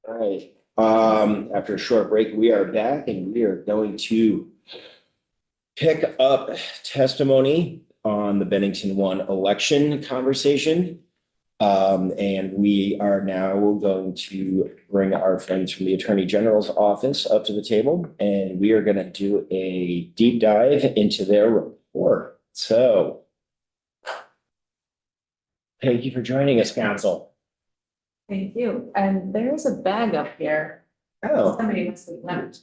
All right. After a short break, we are back and we are going to pick up testimony on the Bennington 1 election conversation. And we are now going to bring our friends from the Attorney General's office up to the table, and we are going to do a deep dive into their report. So thank you for joining us, counsel. Thank you. And there's a bag up here. Oh, Somebody must have left.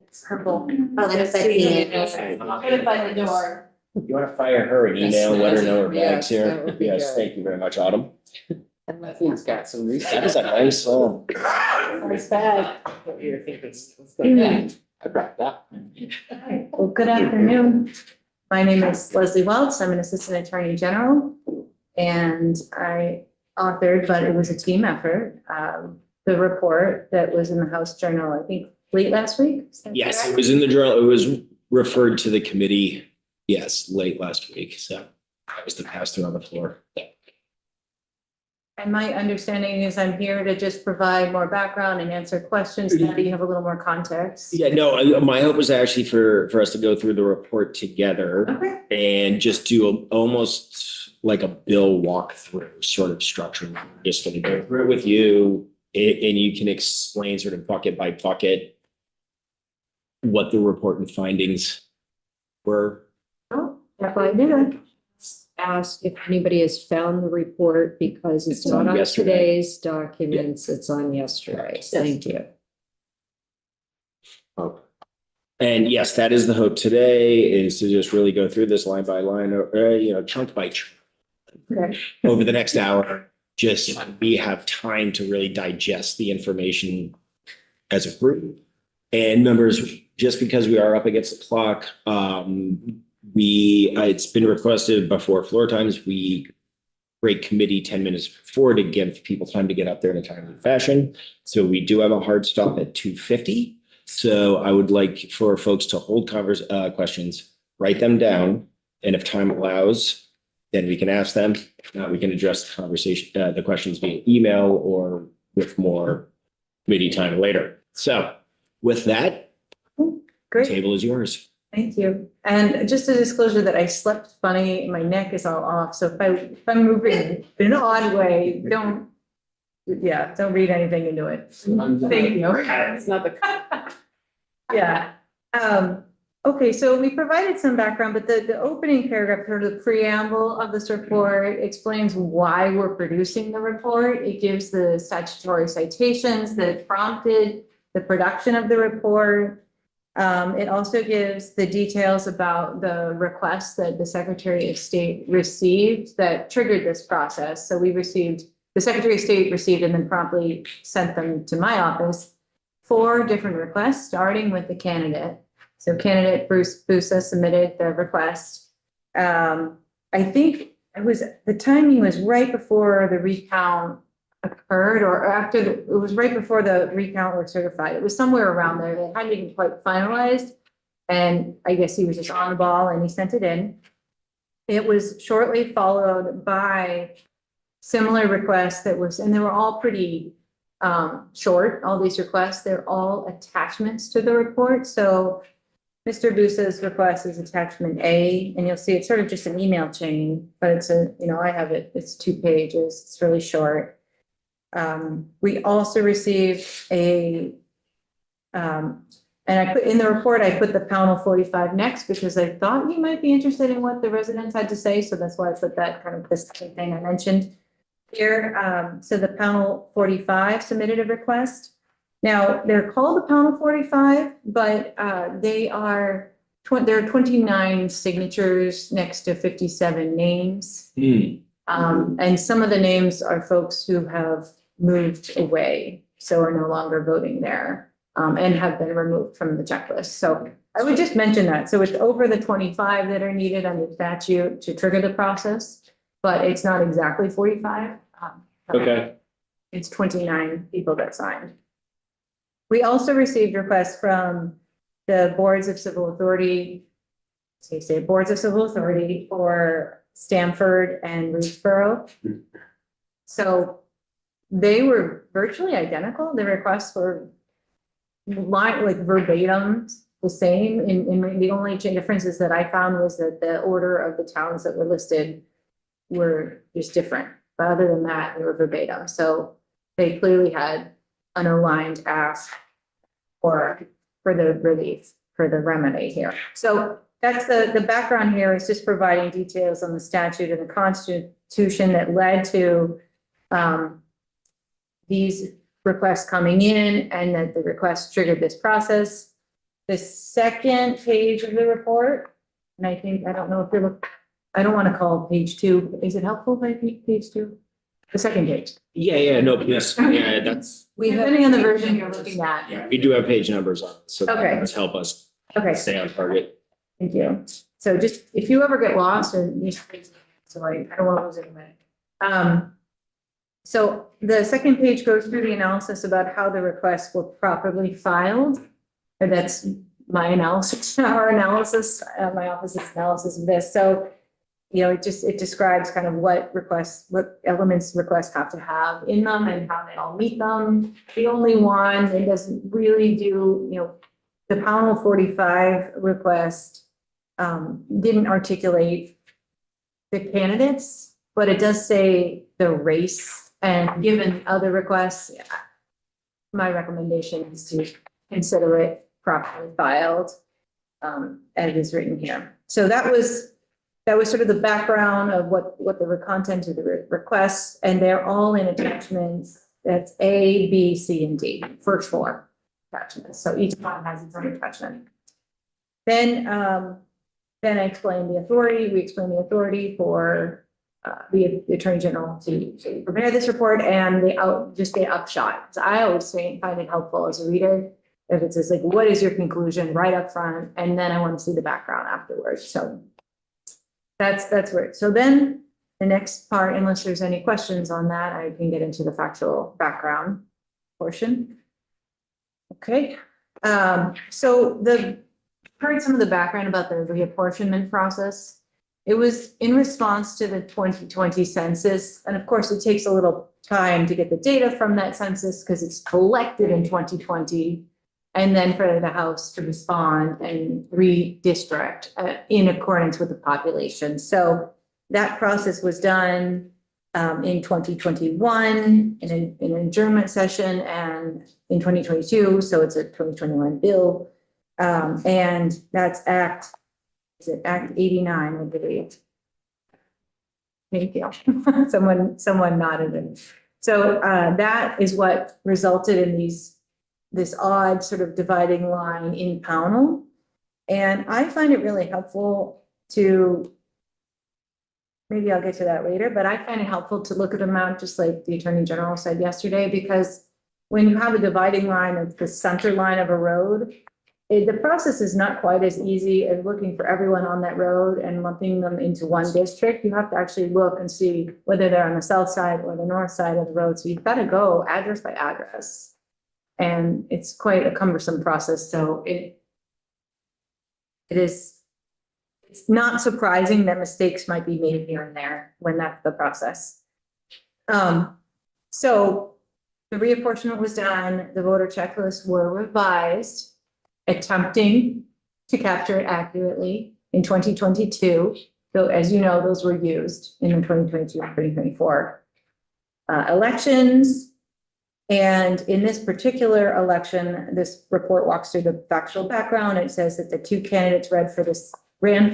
It's purple. Oh, that's like the- I'll put it by the door. you want to fire her an email, let her know her bag's Yes, here? that would be Yes, good. thank you very much, Autumn. And Matthew's got some research. That is a nice one. Nice bag. What you think it's good. I brought that. Well, good afternoon. My name is Leslie Welch. I'm an Assistant Attorney General. And I authored, but it was a team effort, the report that was in the House Journal, I think, late last week. Is that Yes, it correct? was in the journal. It was referred to the committee. Yes, late last week. So that was the pass through on the floor. And my understanding is I'm here to just provide more background and answer questions now that you have a little more context. Yeah, no, my hope was actually for us to go through the report together Okay. and just do almost like a bill walkthrough sort of structure. I'm just going to go through it with you and you can explain sort of bucket by bucket what the report and findings were. Oh, that's what I did. Ask if anybody has found the report because it's It's on not on yesterday. today's documents, it's on yesterday's. Thank you. And yes, that is the hope today, is to just really go through this line by line, or, chunk by chunk Okay. over the next hour. Just we have time to really digest the information as a group. And members, just because we are up against the clock, it's been requested before floor times, we break committee 10 minutes before to give people time to get up there in a timely fashion. So we do have a hard stop at 2:50. So I would like for folks to hold questions, write them down, and if time allows, then we can ask them. If not, we can address the conversation, the questions via email or with more committee time later. So with that, the Great. table is yours. Thank you. And just a disclosure that I slept funny, my neck is all off. So if I'm moving in an odd way, don't read anything into it. Thank you. It's not the. Yeah. Okay, so we provided some background, but the opening paragraph, or the preamble of this report explains why we're producing the report. It gives the statutory citations that prompted the production of the report. It also gives the details about the requests that the Secretary of State received that triggered this process. So the Secretary of State received and then promptly sent them to my office 4 different requests, starting with the candidate. So candidate Bruce Busa submitted the request. I think the timing was right before the recount occurred or after, it was right before the recount was certified. It was somewhere around there. It hadn't been quite finalized. And I guess he was just on the ball and he sent it in. It was shortly followed by similar requests and they were all pretty short, all these requests. They're all attachments to the report. So Mr. Busa's request is attachment A, and you'll see it's sort of just an email chain, but it's I have it, it's 2 pages. It's really short. We also received and I put in the report, I put the panel 45 next because I thought you might be interested in what the residents had to say. So that's why I put that kind of this thing I mentioned here. So the panel 45 submitted a request. Now they're called the panel 45, but there are 29 signatures next to 57 names. And some of the names are folks who have moved away, so are no longer voting there, and have been removed from the checklist. So I would just mention that. So it's over the 25 that are needed under statute to trigger the process, but it's not exactly 45. Okay. It's 29 people that signed. We also received requests from the boards of civil authority, boards of civil authority for Stamford and Reedsboro. So they were virtually identical. The requests were like verbatim the same. And the only difference is that I found was that the order of the towns that were listed were just different. But other than that, they were verbatim. So they clearly had an aligned ask for the relief, for the remedy here. So that's the background here is just providing details on the statute and the constitution that led to these requests coming in and that the request triggered this process. The second page of the report, and I don't know if you're looking, I don't want to call page 2. Is it helpful by page 2? The second page. Yeah, no, yes, yeah, that's, Depending on the version you're looking at. yeah, we do have page numbers on, it, so that Okay. does help us Okay, stay on target. thank you. So just, if you ever get lost or you, so I don't want to lose it in a minute. So the second page goes through the analysis about how the requests were properly filed. And that's my analysis, our analysis, my office's analysis of this. So, you know, it describes kind of what elements requests have to have in them and how they all meet them. The only one, it doesn't really do, you know, the Pownell 45 request didn't articulate the candidates, but it does say the race. And given other requests, my recommendation is to consider it properly filed as is written here. So that was sort of the background of what the content of the requests, and they're all in attachments. That's A, B, C, and D, first 4 attachments. So each one has its own attachment. Then I explained the authority. We explained the authority for the Attorney General to prepare this report and the upshot. Because I always find it helpful as a reader if it says like, what is your conclusion right up front? And then I want to see the background afterwards. So that's where, so then the next part, unless there's any questions on that, I can get into the factual background portion. Okay. So heard some of the background about the reapportionment process. It was in response to the 2020 census. And of course, it takes a little time to get the data from that census because it's collected in 2020. And then for the House to respond and redistrict in accordance with the population. So that process was done in 2021 in an adjournment session and in 2022. So it's a 2021 bill. And that's Act 89, I believe. Thank you. Someone nodded. So that is what resulted in this odd sort of dividing line in Pownell. And I find it really helpful to, maybe I'll get to that later, but I find it helpful to look at them out just like the Attorney General said yesterday, because when you have a dividing line of the center line of a road, the process is not quite as easy as looking for everyone on that road and lumping them into one district. You have to actually look and see whether they're on the south side or the north side of the road. So you've got to go address by address. And it's quite a cumbersome process. So it's not surprising that mistakes might be made here and there when that's the process. So the reapportionment was done, the voter checklists were revised, attempting to capture it accurately in 2022. So as you know, those were used in the 2022 and 2024 elections. And in this particular election, this report walks through the factual background. It says that the 2 candidates ran for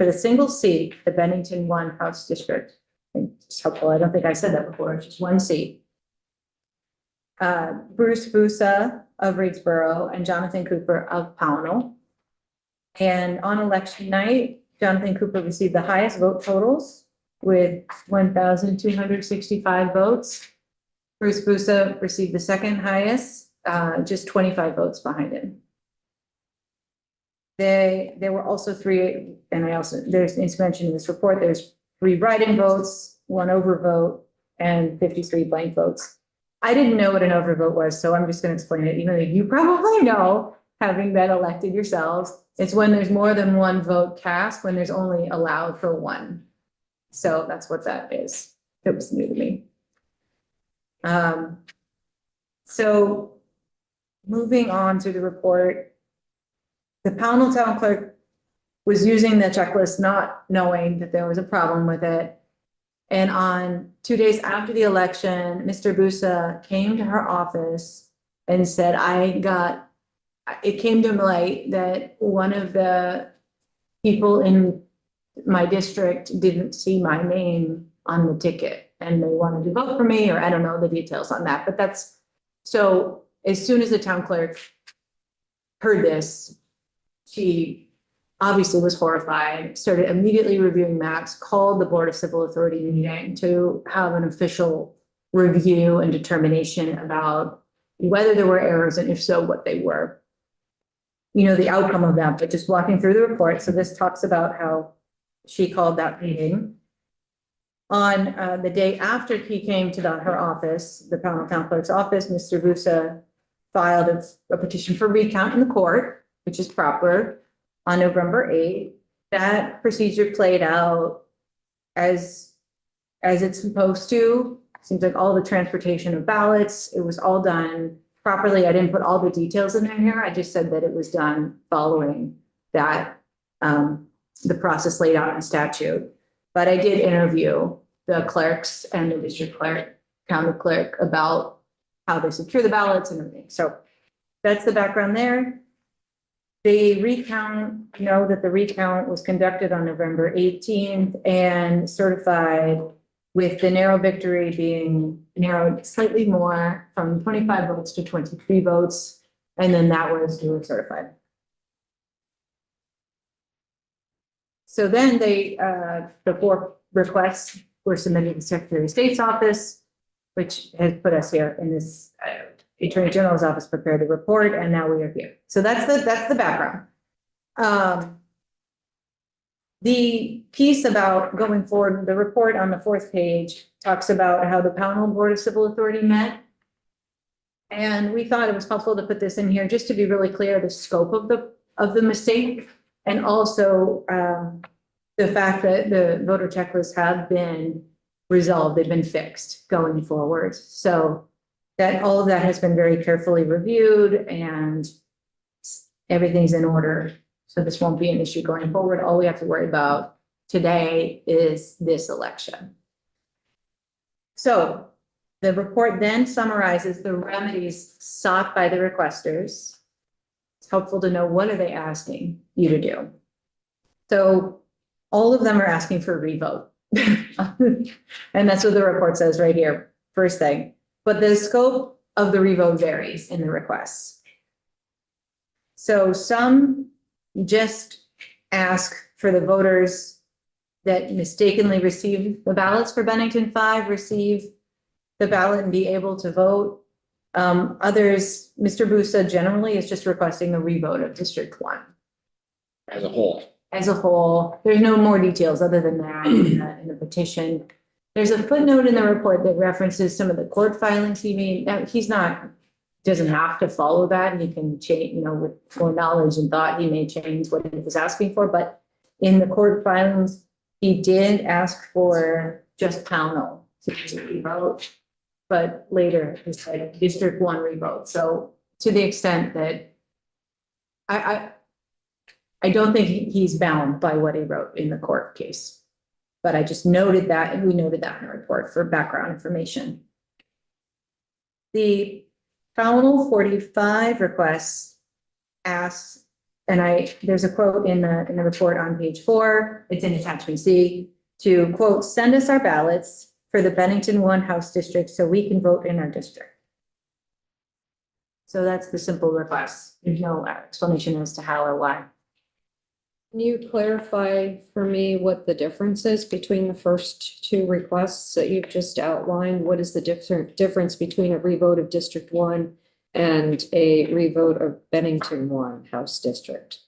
the single seat, the Bennington 1 House District. It's helpful. I don't think I said that before. It's just 1 seat. Bruce Busa of Reedsboro and Jonathan Cooper of Pownell. And on election night, Jonathan Cooper received the highest vote totals with 1,265 votes. Bruce Busa received the second highest, just 25 votes behind him. There were also 3, and it's mentioned in this report, there's 3 write-in votes, 1 overvote, and 53 blank votes. I didn't know what an overvote was, so I'm just going to explain it, even though you probably know, having been elected yourselves. It's when there's more than 1 vote cast, when there's only allowed for 1. So that's what that is. It was new to me. So moving on to the report. The Pownell Town Clerk was using the checklist, not knowing that there was a problem with it. And on 2 days after the election, Mr. Busa came to her office and said, it came to light that one of the people in my district didn't see my name on the ticket and they wanted to vote for me, or I don't know the details on that, but that's, so as soon as the town clerk heard this, she obviously was horrified, started immediately reviewing maps, called the Board of Civil Authority meeting to have an official review and determination about whether there were errors and if so, what they were. You know, the outcome of that, but just walking through the report. So this talks about how she called that meeting. On the day after he came to her office, the Pownell Town Clerk's office, Mr. Busa filed a petition for recount in the court, which is proper, on November 8th. That procedure played out as it's supposed to. Seems like all the transportation of ballots, it was all done properly. I didn't put all the details in there here. I just said that it was done following that, the process laid out in statute. But I did interview the clerks and the district clerk, county clerk about how they secure the ballots and everything. So that's the background there. The recount, know that the recount was conducted on November 18th and certified with the narrow victory being narrowed slightly more from 25 votes to 23 votes. And then that was duly certified. So then the 4 requests were submitted to the Secretary of State's office, which has put us here in this Attorney General's office prepared a report, and now we are here. So that's the background. The piece about going forward, the report on the 4th page talks about how the Pownell Board of Civil Authority met. And we thought it was helpful to put this in here just to be really clear the scope of the mistake, and also the fact that the voter checklists have been resolved, they've been fixed going forward. So that all of that has been very carefully reviewed and everything's in order. So this won't be an issue going forward. All we have to worry about today is this election. So the report then summarizes the remedies sought by the requesters. It's helpful to know what are they asking you to do. So all of them are asking for a revote. And that's what the report says right here, first thing. But the scope of the revote varies in the requests. So some just ask for the voters that mistakenly received the ballots for Bennington 5, receive the ballot and be able to vote. Others, Mr. Busa generally is just requesting a revote of District 1. As a whole. As a whole, there's no more details other than that in the petition. There's a footnote in the report that references some of the court filings he made. Now, doesn't have to follow that. He can change, with more knowledge and thought, he may change what he was asking for. But in the court filings, he did ask for just Pownell to revote. But later he said District 1 revote. So to the extent that I don't think he's bound by what he wrote in the court case. But I just noted that, and we noted that in the report for background information. The Pownell 45 requests asks, and there's a quote in the report on page 4, it's in attachment C, to quote, send us our ballots for the Bennington 1 House District so we can vote in our district. So that's the simple request. There's no explanation as to how or why. Can you clarify for me what the difference is between the first 2 requests that you've just outlined? What is the difference between a revote of District 1 and a revote of Bennington 1 House District?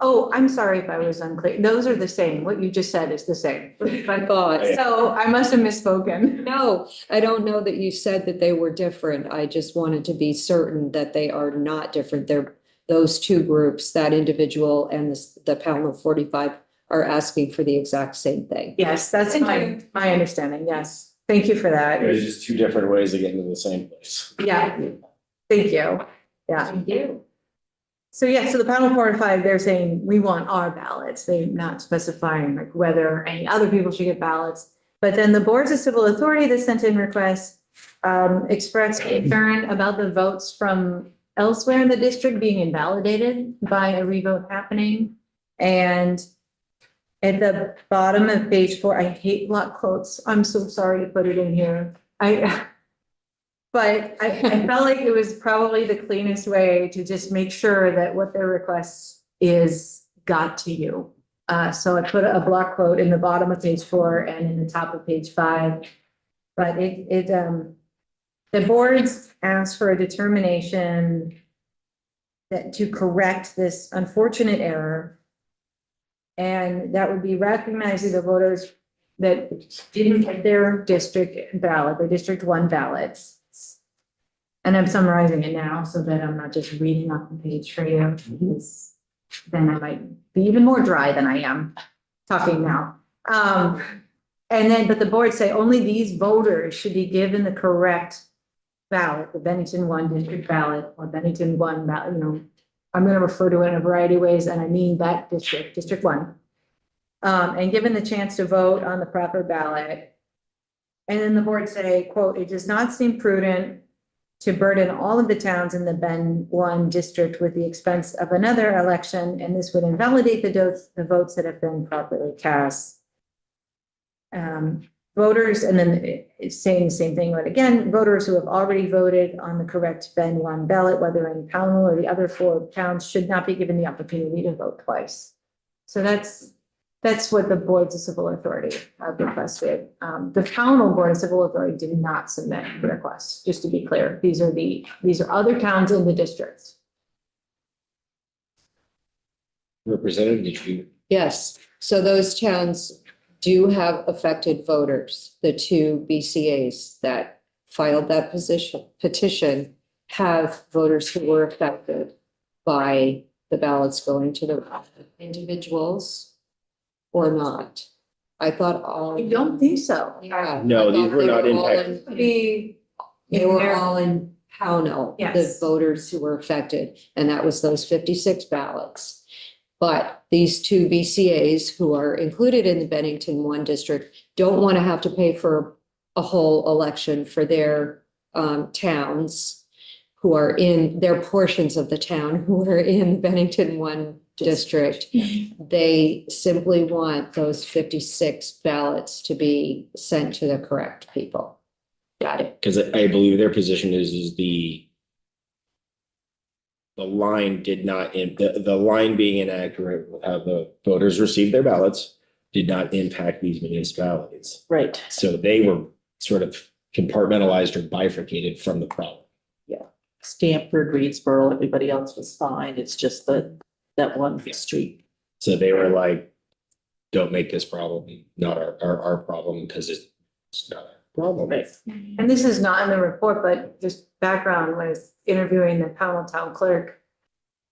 Oh, I'm sorry if I was unclear. Those are the same. What you just said is the same. I thought. So I must have misspoken. No, I don't know that you said that they were different. I just wanted to be certain that they are not different. They're those 2 groups, that individual and the Pownell 45, are asking for the exact same thing. Yes, that's my understanding. Yes. Thank you for that. There's just two different ways of getting to the same place. Yeah, thank you. Yeah. Thank you. So yeah, so the panel 4 and 5, they're saying we want our ballots. They're not specifying like whether any other people should get ballots. But then the boards of civil authority that sent in requests expressed concern about the votes from elsewhere in the district being invalidated by a revote happening. And at the bottom of page 4, I hate block quotes. I'm so sorry to put it in here. But I felt like it was probably the cleanest way to just make sure that what their request is got to you. So I put a block quote in the bottom of page 4 and in the top of page 5. But the boards asked for a determination that to correct this unfortunate error. And that would be recognizing the voters that didn't get their district ballot, their District 1 ballots. And I'm summarizing it now so that I'm not just reading off the page for you, because then I might be even more dry than I am talking now. And then, but the boards say only these voters should be given the correct ballot, the Bennington 1 district ballot or Bennington 1 ballot, you know, I'm going to refer to it in a variety of ways, and I mean that district, District 1. And given the chance to vote on the proper ballot. And then the board say, quote, "It does not seem prudent to burden all of the towns in the Ben 1 district with the expense of another election, and this would invalidate the votes that have been properly cast." Voters, and then it's saying the same thing, but again, voters who have already voted on the correct Ben 1 ballot, whether in Pownell or the other 4 towns, should not be given the opportunity to vote twice. So that's what the boards of civil authority have requested. The Pownell Board of Civil Authority did not submit the request, just to be clear. These are other towns in the district. Representative, did you? Yes, so those towns do have affected voters. The 2 BCAs that filed that petition have voters who were affected by the ballots going to the individuals or not. I thought all. I don't think so. Yeah. No, I these thought were they not all impacted. in- They were all in Pownell, the Yes. voters who were affected, and that was those 56 ballots. But these 2 BCAs who are included in the Bennington 1 district don't want to have to pay for a whole election for their towns who are in their portions of the town who are in Bennington 1 district. They simply want those 56 ballots to be sent to the correct people. Got it. Because I believe their position is the line did not, the line being inaccurate, how the voters received their ballots did not impact these municipalities. Right. So they were sort of compartmentalized or bifurcated from the problem. Stanford, Reedsboro, everybody else was fine. It's just that one street. So they were like, don't make this problem not our problem, because it's not our problem. Right. And this is not in the report, but just background was interviewing the Pownell town clerk.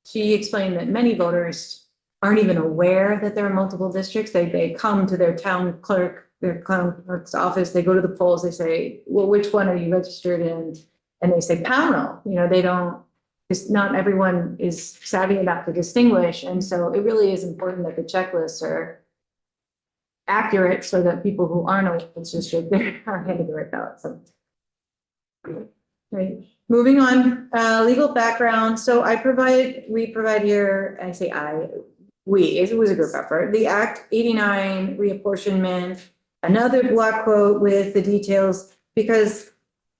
She explained that many voters aren't even aware that there are multiple districts. They come to their town clerk, their town clerk's office, they go to the polls, they say, well, which one are you registered in? And they say Pownell, you know, they don't, because not everyone is savvy enough to distinguish. And so it really is important that the checklists are accurate so that people who aren't aware of this district, they are handed the right ballot. So. Right, moving on, legal background. So we provide here, I say it was a group effort, the Act 89 reapportionment, another block quote with the details, because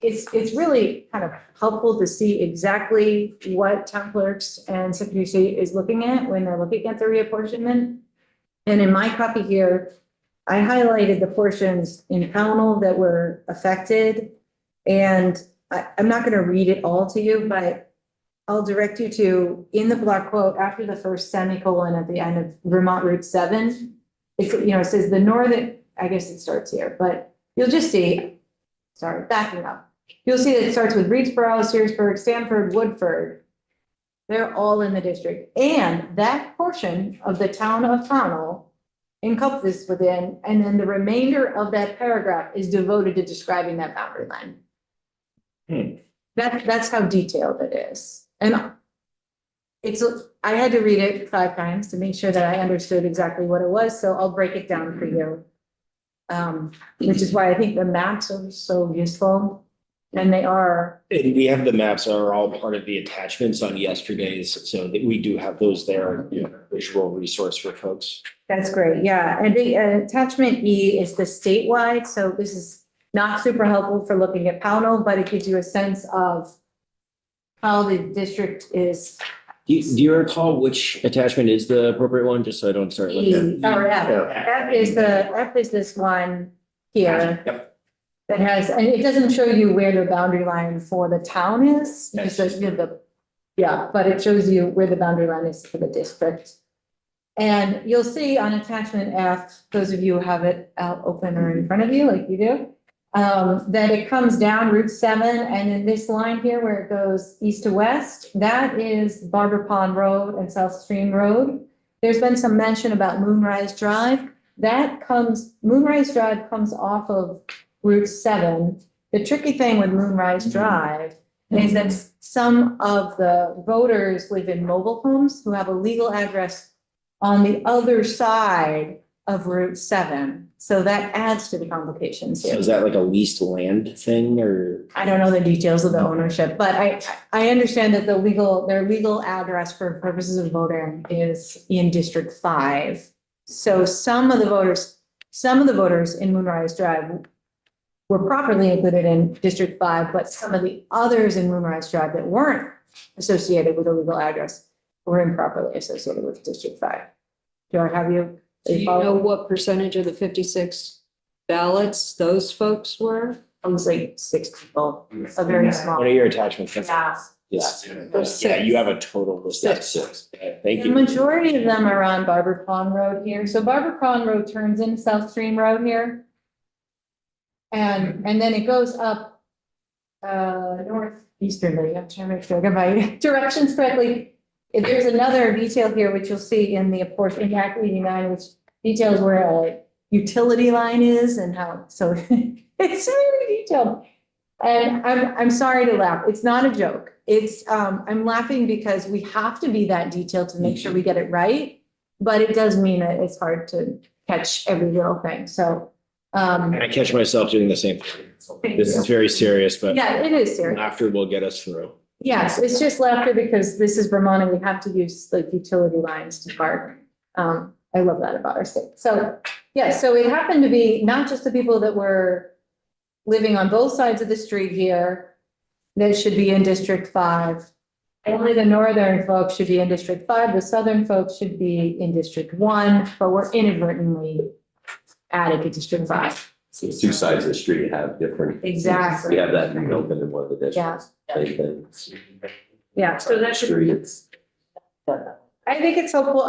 it's really kind of helpful to see exactly what town clerks and secretary of state is looking at when they're looking at the reapportionment. And in my copy here, I highlighted the portions in Pownell that were affected. And I'm not going to read it all to you, but I'll direct you to, in the block quote, after the first semicolon at the end of Vermont Route 7, it's, you know, it says the northern, I guess it starts here, but you'll just see, sorry, backing up. You'll see that it starts with Reedsboro, Searsburg, Stanford, Woodford. They're all in the district. And that portion of the town of Pownell encompasses within, and then the remainder of that paragraph is devoted to describing that boundary line. Hmm. That's how detailed it is. And I had to read it 5 times to make sure that I understood exactly what it was, so I'll break it down for you. Which is why I think the maps are so useful, and they are. And we have the maps are all part of the attachments on yesterday's, so that we do have those there, visual resource for folks. That's great, yeah, and the attachment E is the statewide, so this is not super helpful for looking at Pownell, but it gives you a sense of how the district is. Do you recall which attachment is the appropriate one, just so I don't start looking E, or F. Yeah. F is this one here. Yep. That has, and it doesn't show you where the boundary line for the town is, Yes. because yeah, but it shows you where the boundary line is for the district. And you'll see on attachment F, those of you who have it out open or in front of you, like you do, that it comes down Route 7, and in this line here where it goes east to west, that is Barber Pond Road and South Stream Road. There's been some mention about Moonrise Drive. Moonrise Drive comes off of Route 7. The tricky thing with Moonrise Drive is that some of the voters live in mobile homes who have a legal address on the other side of Route 7. So that adds to the complications So here. is that like a leased land thing or? I don't know the details of the ownership, but I understand that their legal address for purposes of voting is in District 5. So some of the voters in Moonrise Drive were properly included in District 5, but some of the others in Moonrise Drive that weren't associated with a legal address were improperly associated with District 5. Do I have you? Do you know what percentage of the 56 ballots those folks were? It was like 6 people, a very small. One of your attachments. Yeah. Yes. There's Yeah, six. you have a total list of 6. Thank The you. majority of them are on Barber Pond Road here. So Barber Pond Road turns into South Stream Road here. And then it goes up northeasterly. I'm trying to make sure I got my directions correctly. There's another detail here, which you'll see in the portion in Act 89, which details where a utility line is and how, so it's really detailed. And I'm sorry to laugh. It's not a joke. I'm laughing because we have to be that detailed to make sure we get it right. But it does mean that it's hard to catch every little thing. So, I catch myself doing the same thing. This is very serious, but yeah, it is serious. laughter will get us through. Yes, it's just laughter because this is Vermont and we have to use like utility lines to park. I love that about our state. So, yeah, so it happened to be not just the people that were living on both sides of the street here that should be in District 5. Only the northern folks should be in District 5. The southern folks should be in District 1, but we're inadvertently added to District 5. So two sides of the street have different. Exactly. We have that in Milton in one of the districts. Same thing. Yeah, so that should, Streets. I think it's helpful.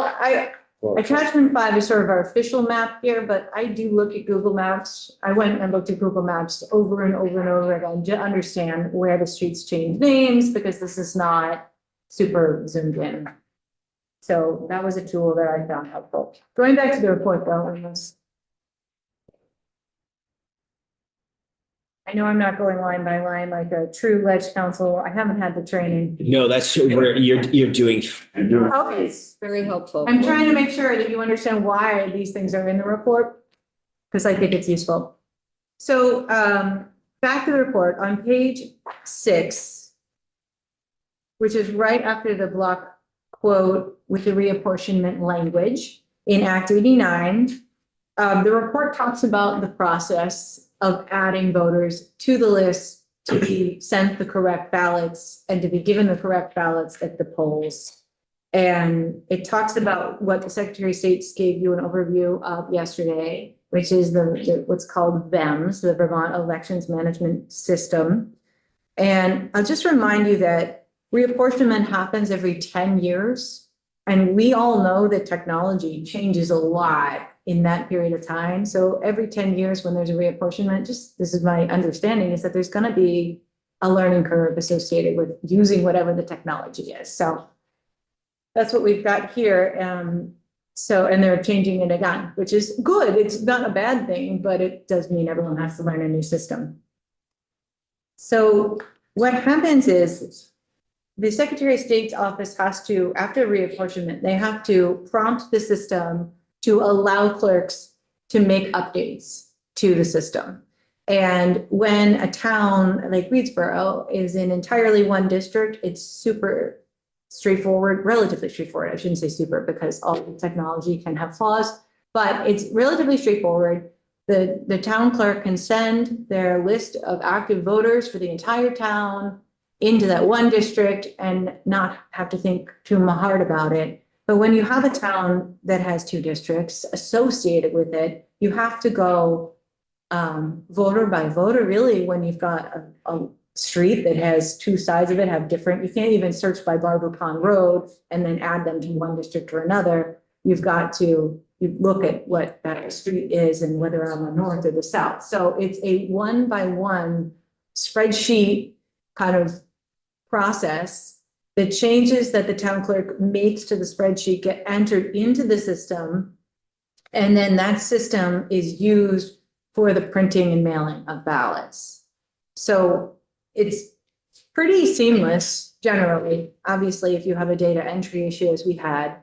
Attachment 5 is sort of our official map here, but I do look at Google Maps. I went and looked at Google Maps over and over and over again to understand where the streets change names, because this is not super zoomed in. So that was a tool that I found helpful. Going back to the report though, I know I'm not going line by line like a true ledge council. I haven't had the training. No, that's where you're doing. Okay. Very helpful. I'm trying to make sure that you understand why these things are in the report, because I think it's useful. So, back to the report on page 6, which is right after the block quote with the reapportionment language in Act 89. The report talks about the process of adding voters to the list to be sent the correct ballots and to be given the correct ballots at the polls. And it talks about what the Secretary of State gave you an overview of yesterday, which is what's called VEMS, the Vermont Elections Management System. And I'll just remind you that reapportionment happens every 10 years. And we all know that technology changes a lot in that period of time. So every 10 years when there's a reapportionment, just this is my understanding, is that there's going to be a learning curve associated with using whatever the technology is. So that's what we've got here. So, and they're changing it again, which is good. It's not a bad thing, but it does mean everyone has to learn a new system. So what happens is the Secretary of State's office has to, after reapportionment, they have to prompt the system to allow clerks to make updates to the system. And when a town like Reedsboro is in entirely one district, it's super straightforward, relatively straightforward. I shouldn't say super because all the technology can have flaws, but it's relatively straightforward. The town clerk can send their list of active voters for the entire town into that one district and not have to think too hard about it. But when you have a town that has two districts associated with it, you have to go voter by voter, really, when you've got a street that has two sides of it have different, you can't even search by Barber Pond Road and then add them to one district or another. You've got to, you look at what that street is and whether on the north or the south. So it's a one by one spreadsheet kind of process. The changes that the town clerk makes to the spreadsheet get entered into the system. And then that system is used for the printing and mailing of ballots. So it's pretty seamless generally. Obviously, if you have a data entry issue as we had,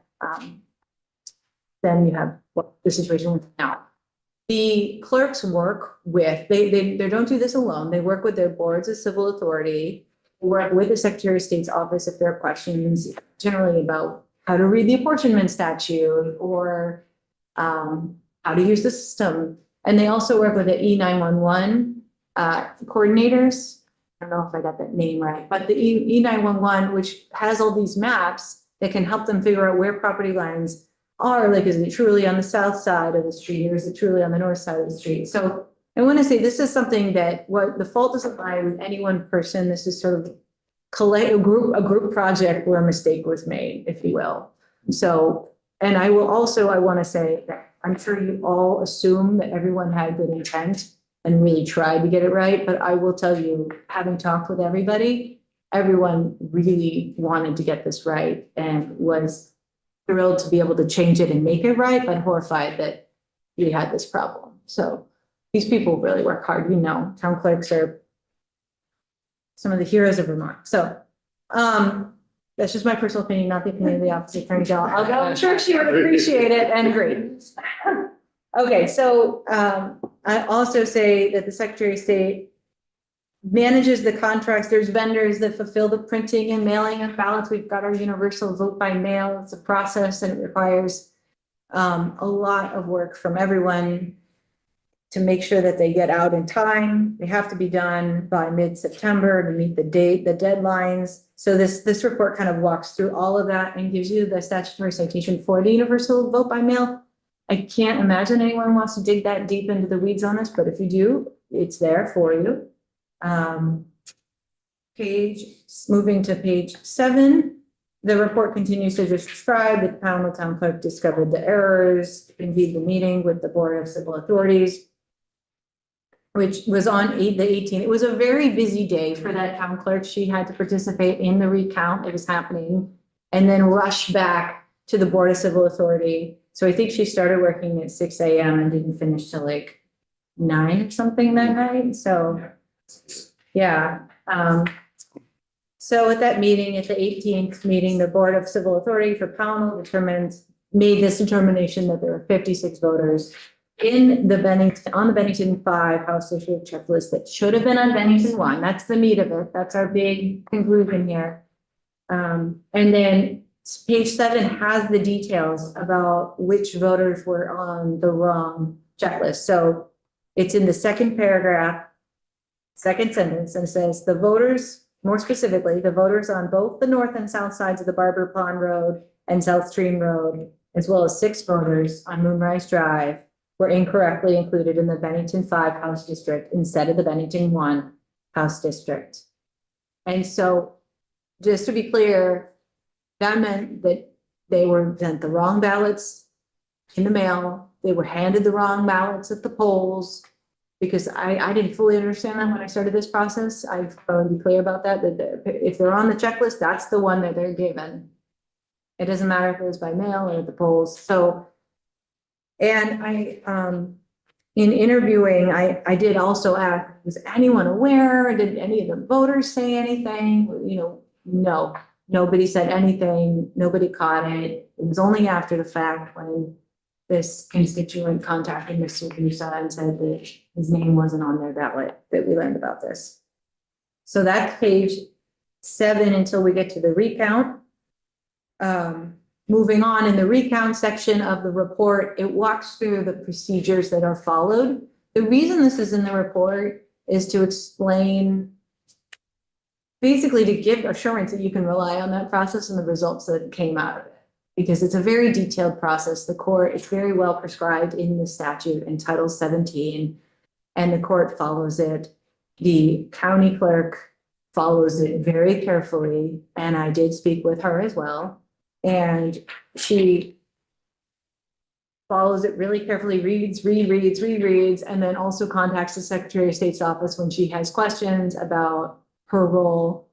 then you have the situation with now. The clerks work with, they don't do this alone. They work with their boards of civil authority, work with the Secretary of State's office if there are questions generally about how to read the apportionment statute or how to use the system. And they also work with the E911 coordinators. I don't know if I got that name right, but the E911, which has all these maps that can help them figure out where property lines are, like, is it truly on the south side of the street or is it truly on the north side of the street? So I want to say this is something that what the fault doesn't lie with any one person. This is sort of a group project where a mistake was made, if you will. So, and I want to say that I'm sure you all assume that everyone had good intent and really tried to get it right, but I will tell you, having talked with everybody, everyone really wanted to get this right and was thrilled to be able to change it and make it right, but horrified that we had this problem. So these people really work hard, town clerks are some of the heroes of Vermont. So that's just my personal opinion, not the opinion of the office of attorney general. Although I'm sure she would appreciate it and agree. Okay, so I also say that the Secretary of State manages the contracts. There's vendors that fulfill the printing and mailing of ballots. We've got our universal vote by mail. It's a process and it requires a lot of work from everyone to make sure that they get out in time. They have to be done by mid-September to meet the deadlines. So this report kind of walks through all of that and gives you the statutory citation for the universal vote by mail. I can't imagine anyone wants to dig that deep into the weeds on this, but if you do, it's there for you. Moving to page 7, the report continues to describe the town clerk discovered the errors, convened the meeting with the Board of Civil Authorities, which was on the 18th. It was a very busy day for that town clerk. She had to participate in the recount that was happening and then rush back to the Board of Civil Authority. So I think she started working at 6 a.m. and didn't finish till like 9 or something that night. So yeah. So at that meeting, at the 18th meeting, the Board of Civil Authority for Pownell made this determination that there were 56 voters on the Bennington 5 House District checklist that should have been on Bennington 1. That's the meat of it. That's our big conclusion here. And then page 7 has the details about which voters were on the wrong checklist. So it's in the second paragraph, second sentence, and says the voters, more specifically, the voters on both the north and south sides of the Barber Pond Road and South Stream Road, as well as 6 voters on Moonrise Drive, were incorrectly included in the Bennington 5 House District instead of the Bennington 1 House District. And so, just to be clear, that meant that they were sent the wrong ballots in the mail. They were handed the wrong ballots at the polls, because I didn't fully understand that when I started this process. I want to be clear about that, if they're on the checklist, that's the one that they're given. It doesn't matter if it was by mail or at the polls, so. And in interviewing, I did also ask, was anyone aware? Did any of the voters say anything? You know, no, nobody said anything, nobody caught it. It was only after the fact when this constituent contacted Mr. Musa and said that his name wasn't on their ballot that we learned about this. So that's page 7 until we get to the recount. Moving on, in the recount section of the report, it walks through the procedures that are followed. The reason this is in the report is to explain, basically to give assurance that you can rely on that process and the results that came out of it. Because it's a very detailed process. The court, it's very well prescribed in the statute in Title 17, and the court follows it. The county clerk follows it very carefully, and I did speak with her as well. And she follows it really carefully, rereads, and then also contacts the Secretary of State's office when she has questions about her role.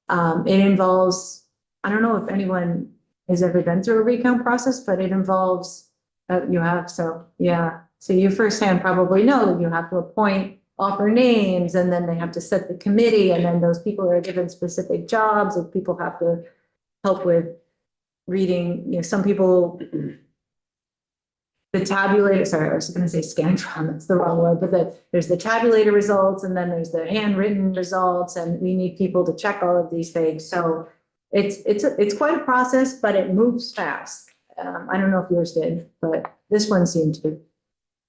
It involves, I don't know if anyone has ever been through a recount process, but it involves, you have, so yeah. So you firsthand probably know that you have to appoint, offer names, and then they have to set the committee, and then those people are given specific jobs, and people have to help with reading, you know, some people, the tabulator, sorry, I was gonna say Scantron, that's the wrong word, but there's the tabulator results, and then there's the handwritten results, and we need people to check all of these things. So it's quite a process, but it moves fast. I don't know if yours did, but this one seemed to.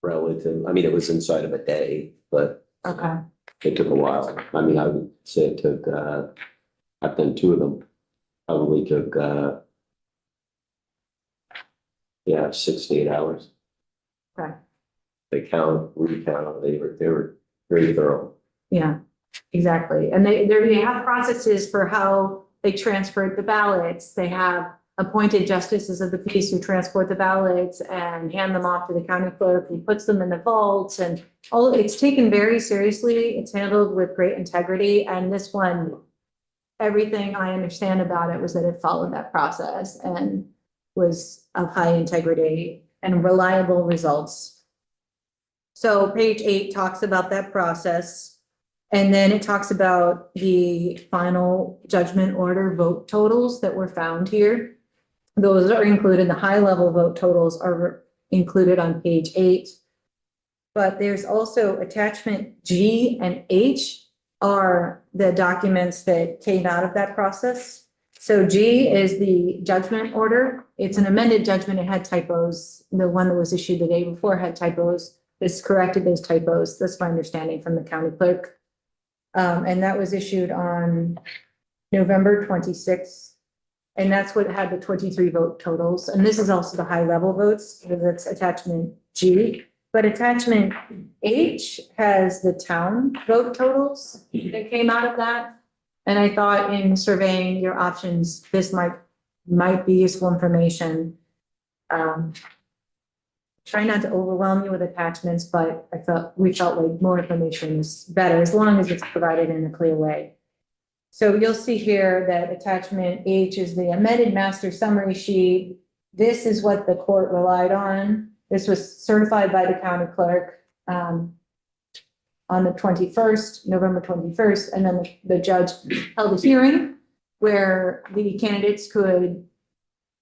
Relative, I mean, it was inside of a day, but Okay. it took a while. I mean, I would say it took, I've done 2 of them. Probably took, 6 to 8 hours. Okay. They recount, they were very thorough. Yeah, exactly. And they have processes for how they transport the ballots. They have appointed justices of the peace who transport the ballots and hand them off to the county clerk, who puts them in the vaults, and all, it's taken very seriously. It's handled with great integrity. And this one, everything I understand about it was that it followed that process and was of high integrity and reliable results. So page 8 talks about that process. And then it talks about the final judgment order vote totals that were found here. Those are included. The high level vote totals are included on page 8. But there's also attachment G and H are the documents that came out of that process. So G is the judgment order. It's an amended judgment. It had typos. The one that was issued the day before had typos. This corrected those typos. That's my understanding from the county clerk. And that was issued on November 26th. And that's what had the 23 vote totals. And this is also the high level votes. That's attachment G. But attachment H has the town vote totals that came out of that. And I thought in surveying your options, this might be useful information. Try not to overwhelm you with attachments, but we felt like more information is better as long as it's provided in a clear way. So you'll see here that attachment H is the amended master summary sheet. This is what the court relied on. This was certified by the county clerk on the 21st, November 21st, and then the judge held a hearing where the candidates could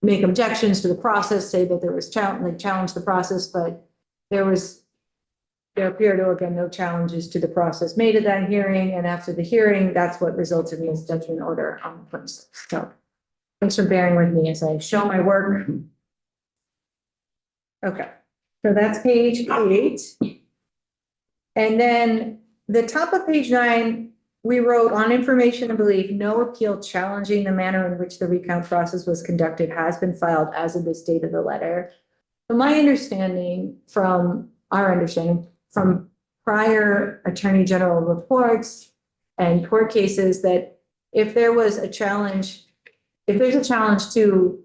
make objections to the process, say that there was challenge the process, but there appeared to have been no challenges to the process made at that hearing, and after the hearing, that's what resulted in this judgment order on the 26th. So thanks for bearing with me as I show my work. Okay, so that's page 8. And then the top of page 9, we wrote on information and belief, no appeal challenging the manner in which the recount process was conducted has been filed as of this date of the letter. So my understanding from prior Attorney General reports and court cases that if there was a challenge, if there's a challenge to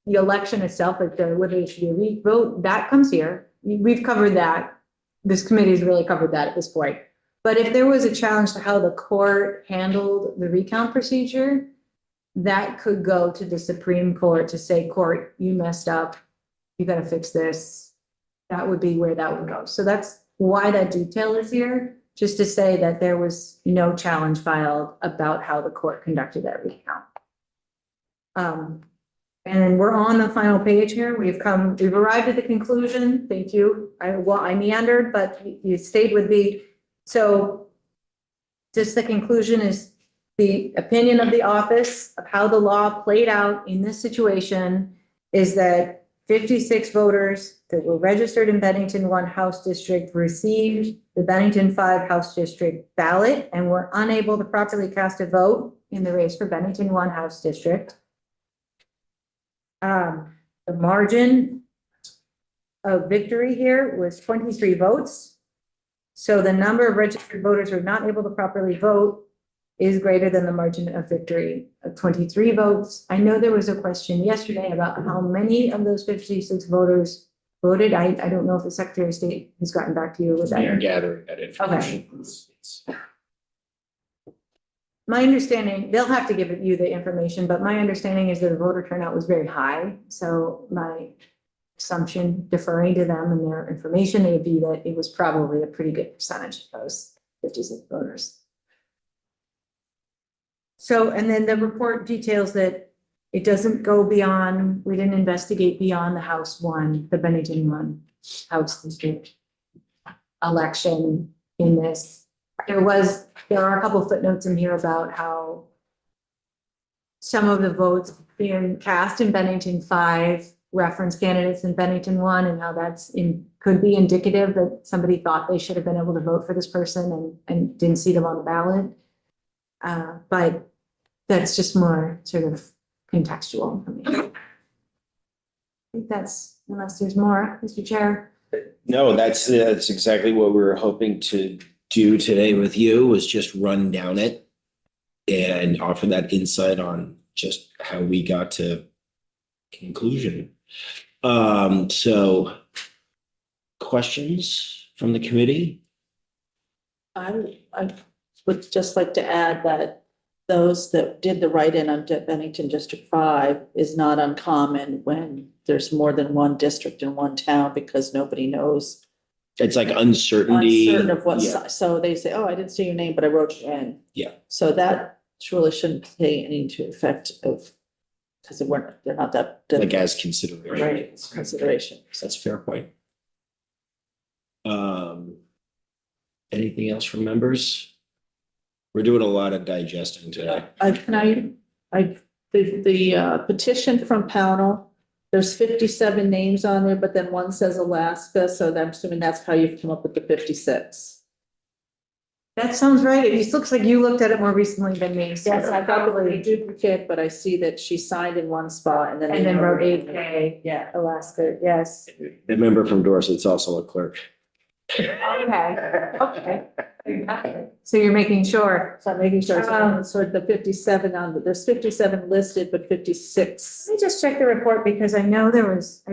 the election itself, like whether it should be a re-vote, that comes here. We've covered that. This committee has really covered that at this point. But if there was a challenge to how the court handled the recount procedure, that could go to the Supreme Court to say, court, you messed up. You gotta fix this. That would be where that would go. So that's why that detail is here, just to say that there was no challenge filed about how the court conducted that recount. And we're on the final page here. We've arrived at the conclusion. Thank you. I meandered, but you stayed with me. So just the conclusion is the opinion of the office of how the law played out in this situation is that 56 voters that were registered in Bennington 1 House District received the Bennington 5 House District ballot and were unable to properly cast a vote in the race for Bennington 1 House District. The margin of victory here was 23 votes. So the number of registered voters who are not able to properly vote is greater than the margin of victory of 23 votes. I know there was a question yesterday about how many of those 56 voters voted. I don't know if the Secretary of State has gotten back to you with that. We are gathering that information. My understanding, they'll have to give you the information, but my understanding is that the voter turnout was very high. So my assumption, deferring to them and their information, would be that it was probably a pretty good percentage of those 56 voters. So, and then the report details that it doesn't go beyond, we didn't investigate beyond the House 1, the Bennington 1 House District election in this. There are a couple of footnotes in here about how some of the votes being cast in Bennington 5 reference candidates in Bennington 1 and how could be indicative that somebody thought they should have been able to vote for this person and didn't see them on the ballot. But that's just more sort of contextual for me. I think that's, unless there's more, Mr. Chair. No, that's exactly what we were hoping to do today with you, was just run down it and offer that insight on just how we got to conclusion. So questions from the committee? I would just like to add that those that did the write-in on Bennington District 5 is not uncommon when there's more than one district in one town, because nobody knows. It's like uncertainty. Uncertain of what, Yeah. so they say, oh, I didn't see your name, but I wrote you in. Yeah. So that truly shouldn't pay any to effect of, because they're not that. Like as consideration. Right, consideration. That's a fair point. Anything else from members? We're doing a lot of digesting today. The petition from Pownell, there's 57 names on there, but then one says Alaska, so I'm assuming that's how you've come up with the 56. That sounds right. It just looks like you looked at it more recently than me. So Yes, I probably duplicate, but I see that she signed in one spot and then. And then wrote 8K, Yeah. Alaska, yes. The member from Dorset's also a clerk. Okay. So you're making sure. So I'm making sure, so the 57 there's 57 listed, but 56. Let me just check the report because I know I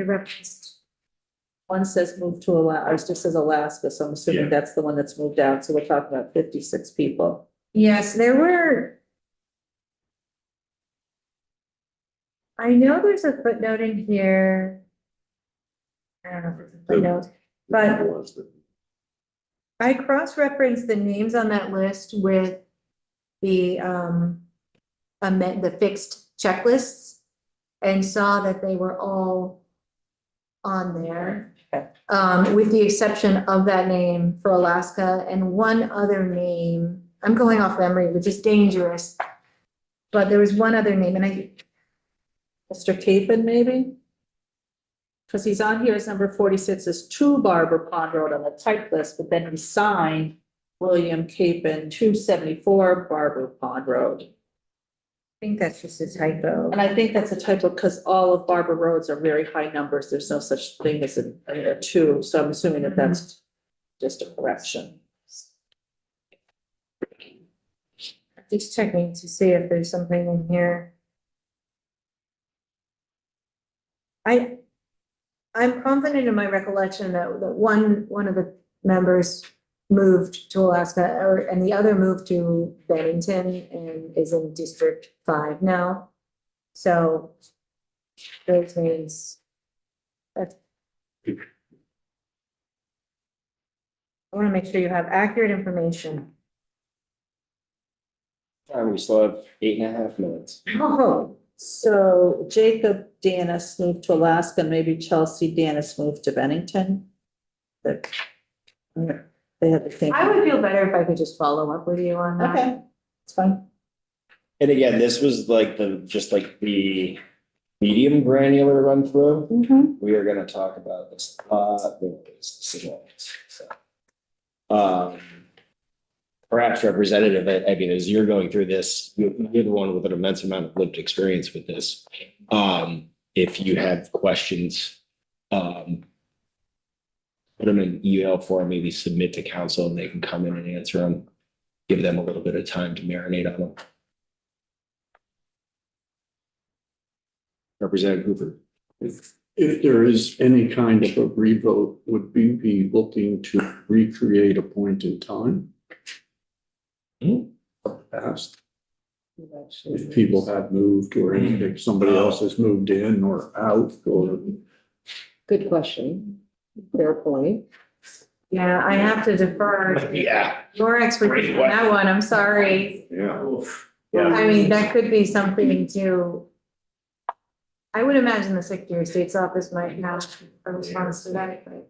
referenced. One says move to Alaska, or it just says Alaska, so I'm assuming Yeah. that's the one that's moved out, so we're talking about 56 people. Yes, there were. I know there's a footnote in here. I don't know if it's a footnote, but I cross-referenced the names on that list with the fixed checklists and saw that they were all on there. Okay. With the exception of that name for Alaska and one other name. I'm going off memory, which is dangerous. But there was one other name and Mr. Capon, maybe? Because he's on here as number 46 as 2 Barber Pond Road on the type list, but then he signed William Capon 274 Barber Pond Road. I think that's just a typo. And I think that's a typo because all of Barber roads are very high numbers. There's no such thing as a 2, so I'm assuming that that's just a correction. Just checking to see if there's something in here. I'm confident in my recollection that one of the members moved to Alaska and the other moved to Bennington and is in District 5 now. So those means that's. I want to make sure you have accurate information. We still have 8.5 minutes. Oh, So Jacob Danis moved to Alaska, and maybe Chelsea Danis moved to Bennington. That- They had the same. I would feel better if I could just follow up with you on that. Okay, it's fine. And again, this was like just like the medium granular run through. We are gonna talk about this a lot. Perhaps representative, I mean, as you're going through this, you're the one with an immense amount of lived experience with this. If you have questions, put them in email form, maybe submit to council and they can come in and answer them. Give them a little bit of time to marinate on them. Representative Hoover. If there is any kind of a revote, would we be looking to recreate a point in time? Past, if people have moved or if somebody else has moved in or out or. Good question. Fair point. Yeah, I have to defer Yeah. your expertise on that one. I'm sorry. Yeah. I mean, that could be something to. I would imagine the Secretary of State's office might have a response to that, but.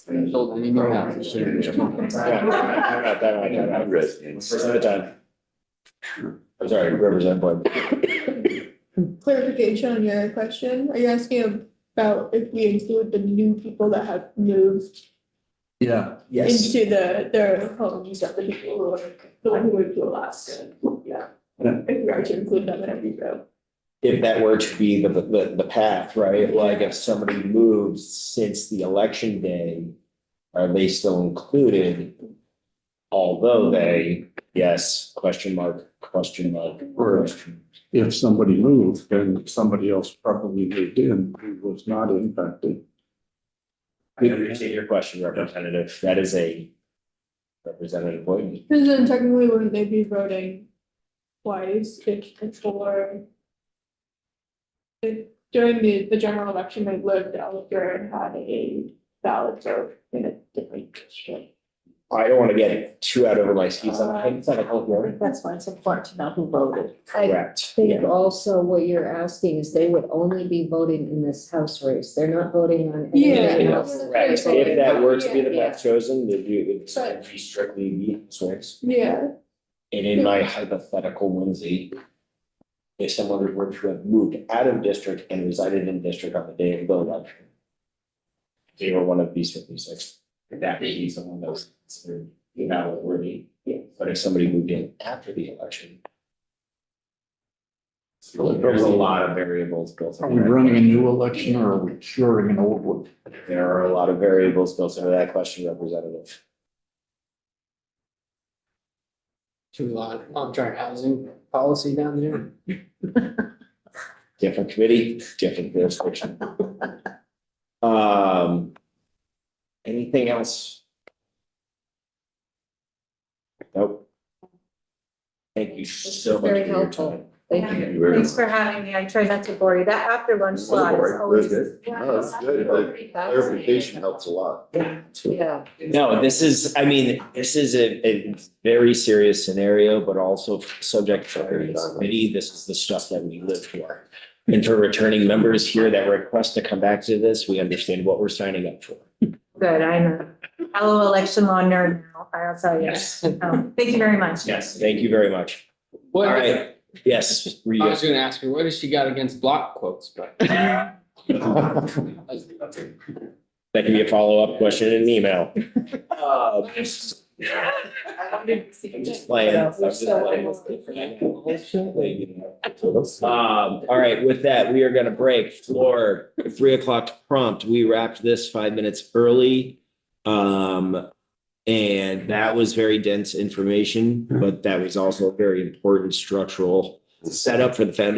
Build any more houses. First at a time. I'm sorry, Representative Boyd. Clarification on your question, are you asking about if we include the new people that have moved Yeah. into their homes, of the people who are, the one who moved to Alaska? Yeah, Yeah. if we are to include them in a revote. If that were to be the path, right, like if somebody moves since the election day, are they still included? Although they, yes, question mark, question mark. Or if somebody moved, then somebody else probably moved in who was not impacted. I understand your question, Representative. That is a Representative Boyd. Because then technically, wouldn't they be voting twice if for if during the general election, they lived out there and had a valid vote in a different district? I don't want to get too out over my skis. It's not a whole hearing. That's why it's important to know who voted. I Correct. think also what you're asking is they would only be voting in this House race. They're not voting on anything Yeah. else. Correct. If that were to be the Yeah. path chosen, then you would be strictly be swears. Yeah, And in my hypothetical whimsy, if someone were to have moved out of district and resided in district on the day of the election, they were one of these 56, that may be someone that was considered valid worthy. But if somebody moved in after the election, there's a lot of variables built. Are we running a new election or are we curing an old one? There are a lot of variables built into that question, Representative. Too lot long-term housing policy down there. Different committee, different jurisdiction. Anything else? Nope. Thank you so much for Very your helpful. time. Thank you. Thanks for having me. I try not to bore you. That after lunch slot is always. Clarification helps a lot. Yeah. No, this is a very serious scenario, but also subject to this committee. This is the stuff that we live for. And for returning members here that request to come back to this, we understand what we're signing up for. Good, I'm a fellow election law nerd now, I'll tell you. Yes. Thank you very much. Yes, thank you very much. What, All I right, yes, were you was gonna ask her, what has she got against block quotes, but. that can be a follow-up question in an email. Just playing. I'm just playing. All right, with that, we are gonna break for 3:00 prompt. We wrapped this 5 minutes early. And that was very dense information, but that was also very important structural setup for the foundation.